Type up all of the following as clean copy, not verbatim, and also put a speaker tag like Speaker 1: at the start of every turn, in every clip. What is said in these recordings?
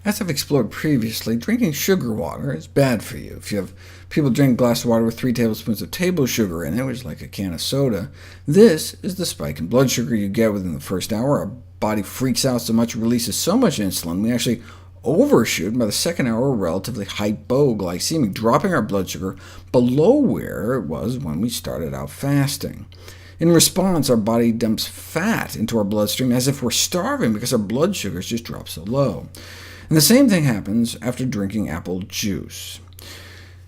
Speaker 1: As I've explored previously, drinking sugar water is bad for you. If you have people drink a glass of water with 3 tablespoons of table sugar in it, which is like a can of soda, this is the spike in blood sugar you get within the first hour. Our body freaks out so much, releases so much insulin, we actually overshoot, and by the second hour we're relatively hypoglycemic, dropping our blood sugar below where it was when we started out fasting. In response, our body dumps fat into our bloodstream as if we're starving because our blood sugars just drop so low. And the same thing happens after drinking apple juice.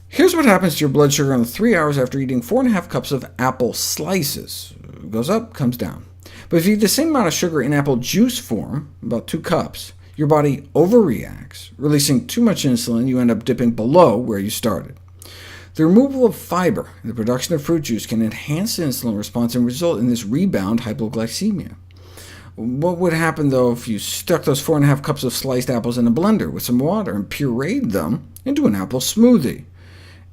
Speaker 1: Here's what happens to your blood sugar in the 3 hours after eating 4.5 cups of apple slices. It goes up, comes down. But if you eat the same amount of sugar in apple juice form, about 2 cups, your body overreacts, releasing too much insulin. You end up dipping below where you started. The removal of fiber and the production of fruit juice can enhance the insulin response and result in this rebound hypoglycemia. What would happen, though, if you stuck those 4.5 cups of sliced apples in a blender with some water and pureed them into an apple smoothie?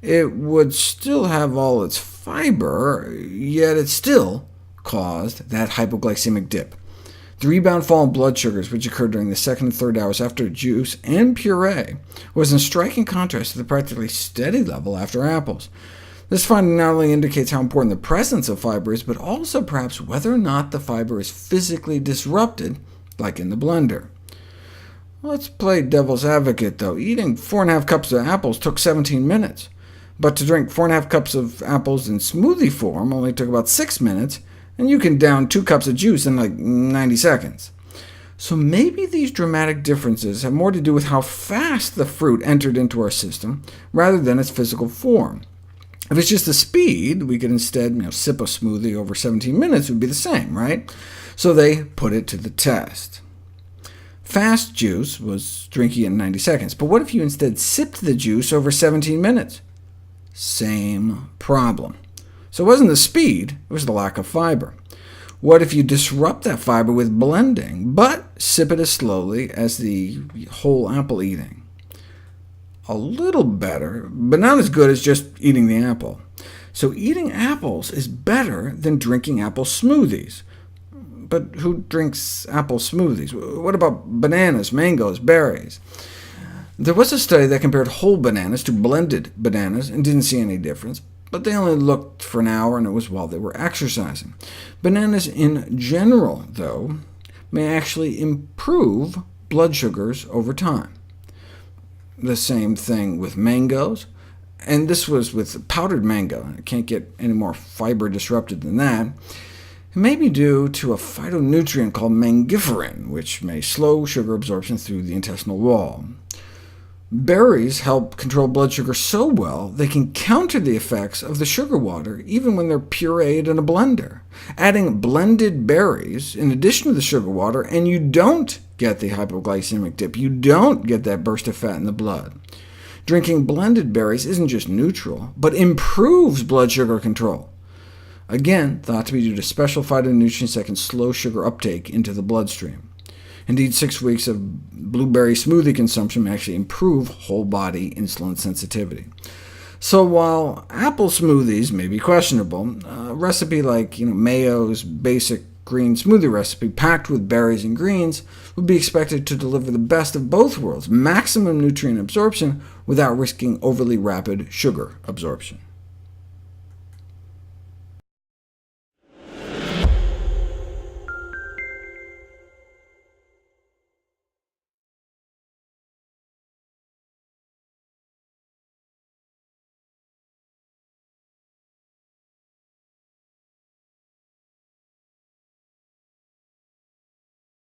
Speaker 1: It would still have all its fiber, yet it still caused that hypoglycemic dip. The rebound fall in blood sugars, which occurred during the second and third hours after juice and puree, was in striking contrast to the practically steady level after apples. This finding not only indicates how important the presence of fiber is, but also perhaps whether or not the fiber is physically disrupted, like in the blender. Let's play devil's advocate, though. Eating 4.5 cups of apples took 17 minutes, but to drink 4.5 cups of apples in smoothie form only took about 6 minutes, and you can down 2 cups of juice in like 90 seconds. So maybe these dramatic differences have more to do with how fast the fruit entered into our system, rather than its physical form. If it's just the speed, we could instead sip a smoothie over 17 minutes would be the same, right? So they put it to the test. Fast juice was drinking in 90 seconds, but what if you instead sipped the juice over 17 minutes? Same problem. So it wasn't the speed, it was the lack of fiber. What if you disrupt that fiber with blending, but sip it as slowly as the whole apple eating? A little better, but not as good as just eating the apple. So eating apples is better than drinking apple smoothies. But who drinks apple smoothies? What about bananas, mangoes, berries? There was a study that compared whole bananas to blended bananas and didn't see any difference, but they only looked for an hour, and it was while they were exercising. Bananas in general, though, may actually improve blood sugars over time. The same thing with mangoes, and this was with powdered mango. It can't get any more fiber disrupted than that. It may be due to a phytonutrient called mangiferin, which may slow sugar absorption through the intestinal wall. Berries help control blood sugar so well they can counter the effects of the sugar water, even when they're pureed in a blender. Adding blended berries in addition to the sugar water, and you don't get the hypoglycemic dip. You don't get that burst of fat in the blood. Drinking blended berries isn't just neutral, but improves blood sugar control. Again, thought to be due to special phytonutrients that can slow sugar uptake into the bloodstream. Indeed, 6 weeks of blueberry smoothie consumption may actually improve whole-body insulin sensitivity. So while apple smoothies may be questionable, a recipe like Mayo's basic green smoothie recipe, packed with berries and greens, would be expected to deliver the best of both worlds, maximum nutrient absorption without risking overly rapid sugar absorption.